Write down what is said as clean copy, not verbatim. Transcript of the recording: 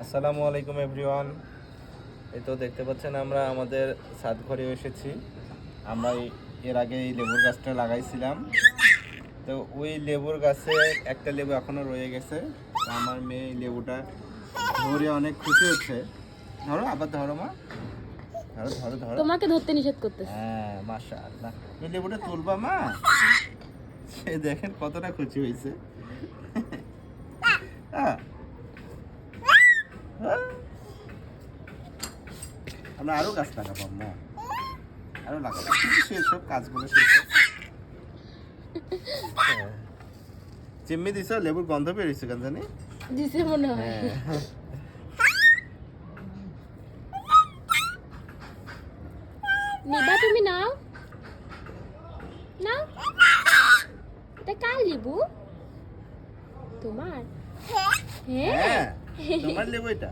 আসসালামু আলাইকুম এভরিওয়ান। এই তো দেখতে পাচ্ছেন আমরা আমাদের ছাদ ঘরে এসেছি। আমরা এর আগে এই লেবুর গাছটা লাগাইছিলাম। তো ওই লেবুর গাছে একটা লেবু এখনো রয়ে গেছে। তো আমার মেয়ে এই লেবুটা ধরে অনেক খুশি হচ্ছে। ধরো, আবার ধরো মা, ধরো ধরো ধরো। তোমাকে ধরতে নিষেধ করতেছে। হ্যাঁ, মাশাআল্লাহ। এই লেবুটা তুলবা মা? সে দেখেন কতটা খুশি হয়েছে। হ্যাঁ, আমরা আরো গাছ লাগাবো না, আরো লাগাবো। সেসব কাজগুলো শেষ হোক। হ্যাঁ। চিম্মি দিছ, লেবুর গন্ধ বেরিয়েছে কেন জানি। দিছে মনে হয়। হ্যাঁ। নিবা তুমি নাও নাও। এটা কার লেবু? তোমার? হ্যাঁ। হ্যাঁ, তোমার লেবু এটা।